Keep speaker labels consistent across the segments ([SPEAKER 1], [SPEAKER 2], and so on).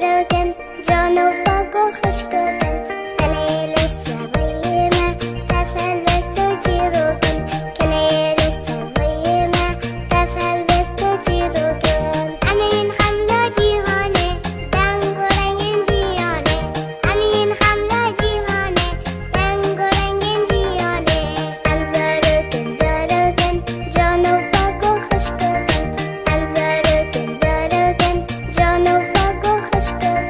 [SPEAKER 1] زارگن جانو باگو خشکگن کنیل سویمه تفل بستو جیروگن کنیل سویمه تفل بستو جیروگن امین خملا جیهانه دنگ و رنگین جیانه امین خملا جیهانه دنگ و رنگین جیانه ام زارگن جانو باگو خشکگن ام زارگن جانو باگو خشکگن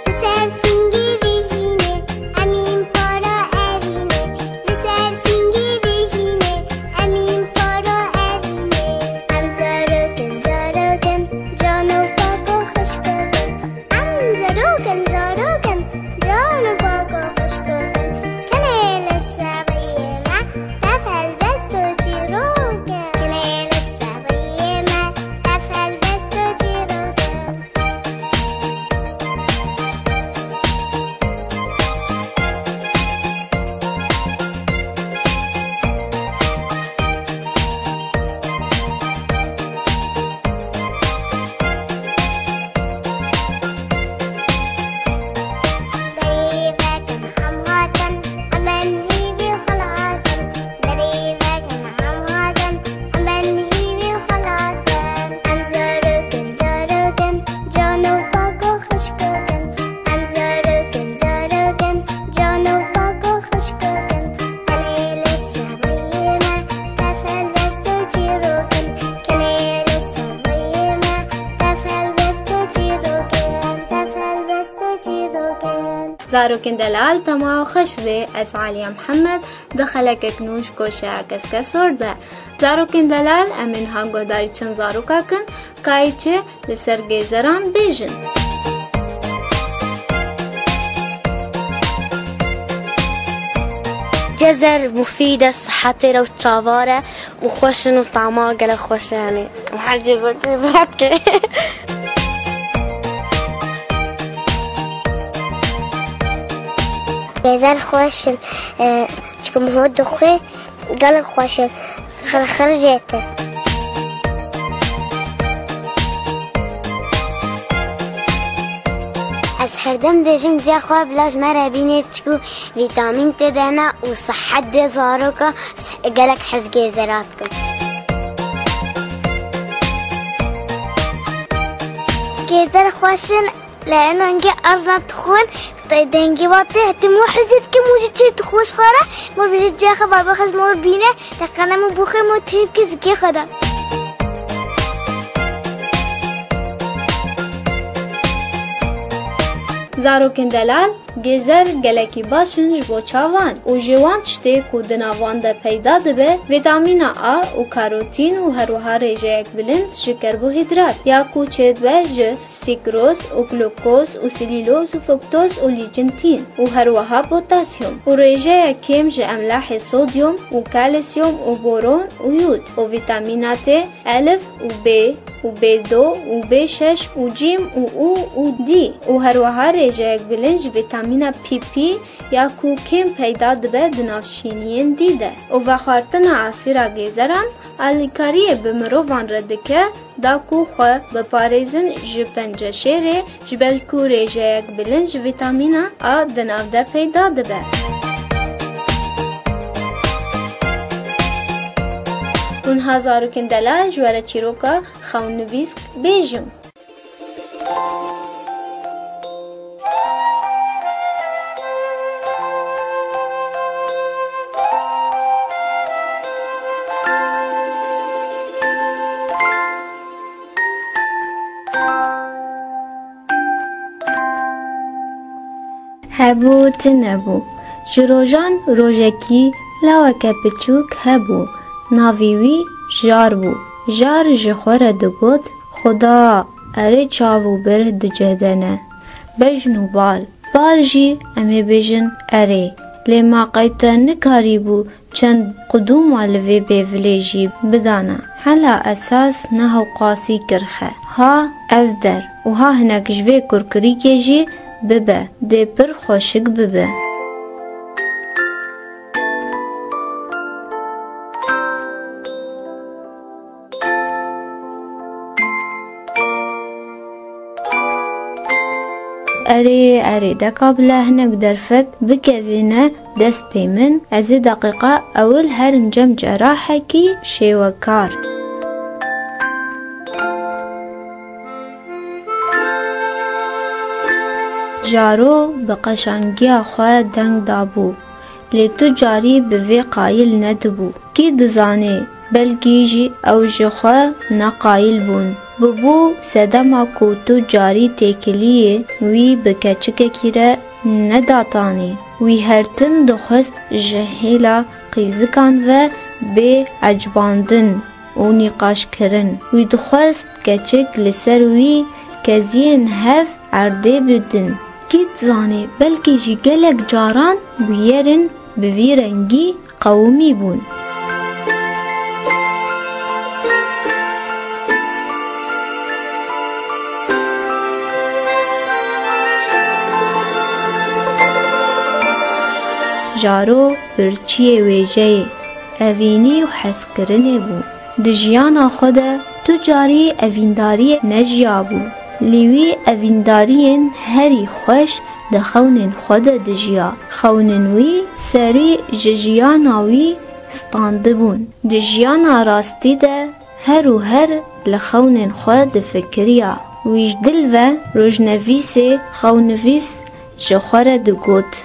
[SPEAKER 1] لسر سینگی ویژینه امین پارا اوینه لسر سینگی ویژینه امین پارا اوینه ام زارگن جانو باگو خشکگن ام زارگن جانو باگو خشکگن کنیل سویمه تفل بستو جیروگن کنیل سویمه تفل بستو جیروگن دریوکن هم هاتن امن هیوی خلاتن دریوکن هم هاتن امن هیوی خلاتن ام زارگن جانو باگو خشکگن ام زارگن جانو باگو خشکگن کنیل سویمه تفل بستو جیروگن کنیل سویمه تفل بستو جیروگن
[SPEAKER 2] زاروکن دلال تما خشوه از علی محمد دخلک کنوش کوشه کسکه سرده زاروکن دلال امین ها گوداری چند زاروکا کن کایی چه لسر گیزران بیجن
[SPEAKER 3] جزر مفيدة صحتي لو تشافارة وخوشن وطعمها قال خوش يعني وحاجة زكي
[SPEAKER 1] جزر خوشن چکم هو دخوی قال خوشن خرجته از هر دم دژم جا خواب لاش مرا بینه چکو ویتامین تدنا و صحت ده زاروکا قالك حزقي زراتكم جزر خوشن لأنه انجي أرضا تخون دنگی واته هتمو حزید که موجود چه تخوش خاره مو بزید جا خبر بخش مو بینه تقنه مو بخه مو تیب که زگی خدا
[SPEAKER 2] زاروکن دلال گزر گلکی باشن جبو چاوان و جوان چته کو دناوان ده پیدا دبه ویتامین آ و کاروتین و هروها ریجه یک بلند کربوهیدرات یا کو چید به ج سیکروز و گلوکوز و سلیلوز و فوکتوز و لیجنتین و هروها پوتاسیوم و ریجه کم ج املاح سودیوم و کالسیوم و بورون و یود و ویتامینات الف و ب و B2 و B6 و جیم و او و دی و هروها ریجه یک بلنج ویتامین PP یا کو کم پیدا دبه دنافشینین دیده و وخارتن عصیر گیزران الیکاری بمروان ردکه دا کو خواه بپاریزن جپنجه شیره جبل کو ریجه یک بلنج ویتامین آ دناف ده پیدا دبه اونها زاروکن دلال جواره چیروکا خون نویسک بیجم هبو تنبو جروجان روژکی لوکه پچوک هبو ناویوی جار بو جار جخوره دگود خدا اره چاوو بره دجهدنه بجنو بال بال جی امی بجن اره لی ما قیتا نکاری بو چند قدوم والوی بیولیجی بدانا حالا اساس نهو قاسی کرخه ها اف در و ها هنک جوی کرکری که جی ببه دی پر خوشک ببه اره دکا بلا هنک درفت بکوینه دستی من از دقیقه اول هر انجام جراحه کی شیوکار جارو بقشنگی خواه دنگ دابو لی تو جاری بوی قایل ندبو کی دزانه بلکی جی او جخوا نقایل بون ببو سدما کو تو جاری تکلیه وی بکچک کیره نداتانی وی هرتن دخست جهیلا قیزکان و به عجباندن و نقاش کرن وی دخست کچک لسر وی کزین هف عرده بدن کی زانه بلکی جی گلک جاران بیرن بوی رنگی قومی بون جارو برچی ویجه اوینی و حس کرنه بو دجیانا خود تو جاری اوینداری نجیابو لیوی اویندارین هری خوش دخونن خود دجیا خوننوی سری ججیاناوی ستاندبون دجیانا راستی ده هر و هر لخونن خود فکریا ویش دل و روژنویس خونویس جخور دگوت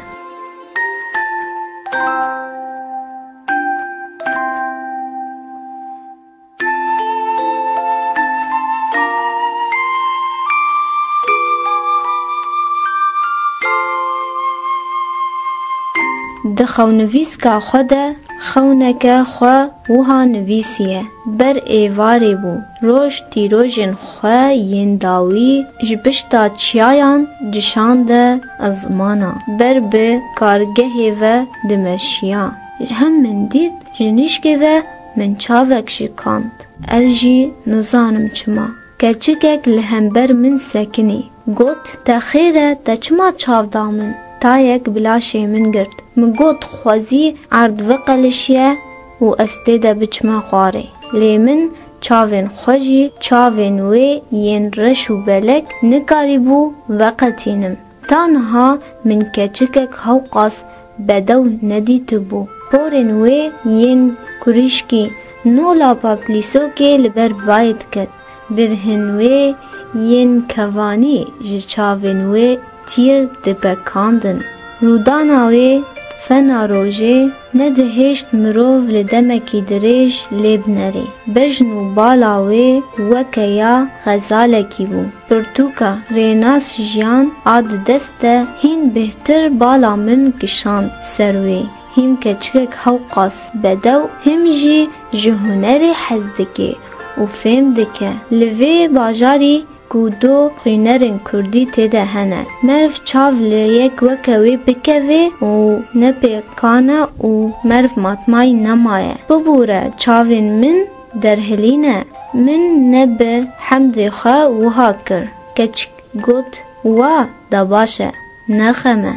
[SPEAKER 2] ده خونویس که خود خونک خو وها نویسیه بر ایواری بو روش تیروژن خو ینداوی جبشتا چیایان جشانده ازمانا بر به کارگه و دمشیان هم من دید جنیشکه و من چاوک شکاند از جی نزانم چما کچکک لهمبر من سکنی گوت تخیره تچما چاو دامن تایک بلاشی من گرد مگوت خوازی عرض وقلشیه و استیده بچما خواره لی من چاوین خوشی چاوین وی ین رش و بلک نکاری بو وقتینم تانها من کچکک هوقاس بدو ندیت بو پورن وی ین کریشکی نولا پاپلیسو که لبر باید کد برهن وی ین کوانی جچاوین وی تیر دبکاندن روداناوی فنا روژه ندهشت مروف لدمکی دریج لیبنری بجنو بالاوی وکیا غزالکی بو پرتوکا ریناس جیان آد دسته هین بهتر بالا من گشاند سروی هم کچکک هوقاس بدو هم جی جهنری حزدکی و فهم دکه لوی باجاری کودو خوینرین کردی تیده هنه مرف چاو لیک وکوی بکوی و نپیکانه و مرف ماتمای نمایه ببوره چاوین من در هلینه من نبه حمد خواه وها کر کچک گوت وا دا باشه نخمه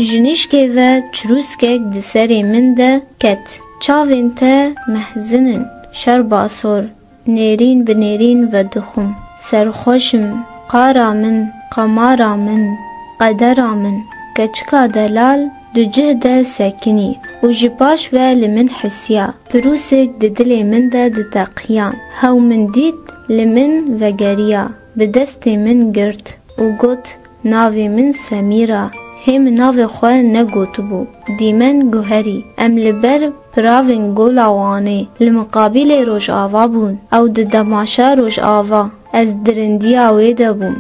[SPEAKER 2] جنیشکه و چروسکه دسری من ده کت چاوین تا محزنن شرباسور نیرین بنیرین و دخم سرخوشم قارا من قمارا من قدرا من کچکا دلال دو جهده سکنی و جباش و لمن حسیا پروسک ددل من ده دتاقیان هاو من دید لمن و گریا بدست من گرد و گوت ناوی من سمیرا هم ناو خواه نگوتو بو دیمن گوهری ام لبر پراوین گولاوانه لمقابل روش آوا بون او د دماشا روش آوا از درندی آوه ده بون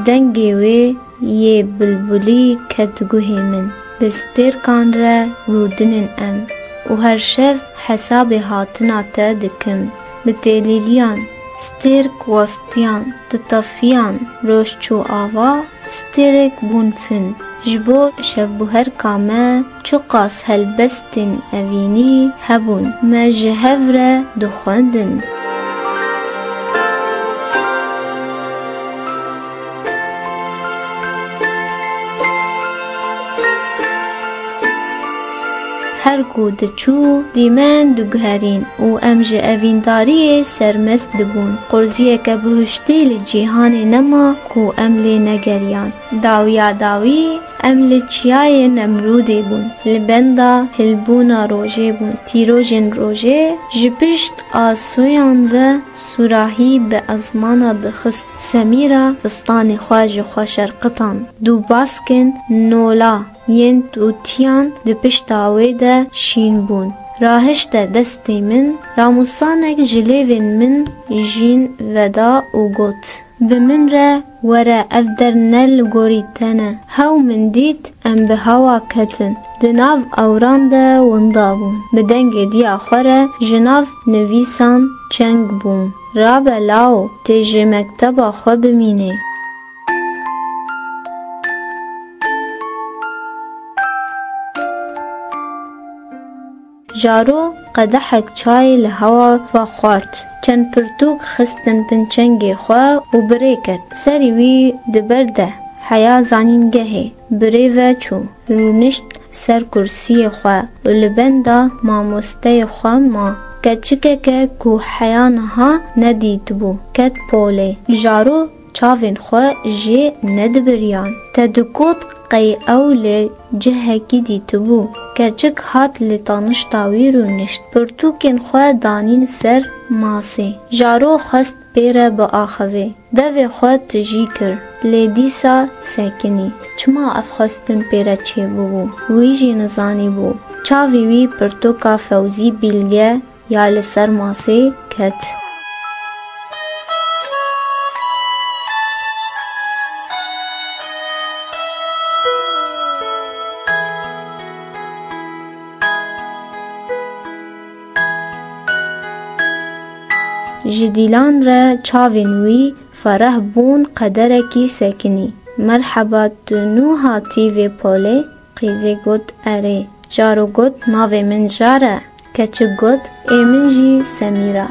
[SPEAKER 2] دنگی وی یه بلبلی کتگوه من بسترکان را رودنن ام و هر شف حساب هاتنا تا دکم بتلیلیان سترک وستیان تطفیان روشچو آوا سترک بونفن جبو شبو هر کامه چو قاس هلبستن اوینی هبون ما جهو را دخواندن هر کو دچو دیمن دگهرین و امج اوینداری سرمست دبون قرزیه که بهشتی لجیهان نما کو امل نگریان داویا داوی امل چیای نمرودی بون لبندا هلبونا روژه بون تیروژن روژه جپشت آسویان و سوراهی به ازمانا دخست سمیرا فستان خواج خوشرقتان دو باسکن نولا ین توتیان ده پشتاوی ده شین بون راهشت دستی من راموسانک جلیوین من جین ودا و گوت بمن را ورا افدر نل گوریتنه هاو من دید ام به هوا کتن دناو اوران ده وندابون بدنگ دیا خوره جناو نویسان چنگ بون راب لاو تیجه مکتبا خو بمینه جارو قدحک چای لهوا و خوارد چند پرتوک خستن پنچنگ خواه و بریکت سری وی دبرده حیا زانینگهه بریوه چو رونشت سر کرسی خواه و لبنده ماموسته خواه ما کچکه که کو حیانها ندید بو کت پوله جارو چاوین خواه جه ندبریان تدکوت قی اول جهکی دیتبو کچک هات لطانشتاوی رونشت پرتوکن خواه دانین سر ماسه جارو خست پیره با آخوه دو خواه تجی کر لیدیسا سکنی چما افخستن پیره چه بو ویجی نزانی بو چاوی وی پرتوکا فوزی بیلگه یا لسر ماسه کت جدیلان را چاوین وی فرح بون قدرکی سکنی مرحبا تنو هاتی وی پوله قیزه گود اره جارو گود ناوی من جاره کچه گود ایمن جی سمیرا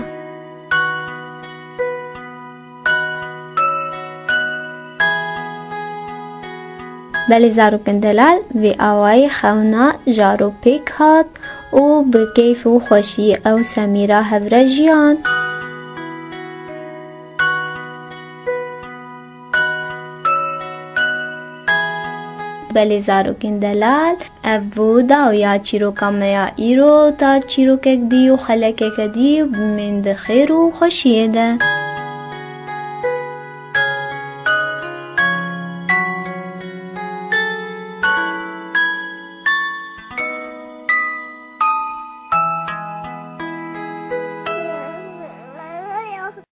[SPEAKER 2] بلی زارو کندلال وی آوائی خونا جارو پیک هات و بکیف و خوشی او سمیرا هفره جیان بلی زاروکین دلال ابو دا و یا چیروکا میا ایرو تا چیروکک دی و خلکک دی من ده خیر و خوشیه ده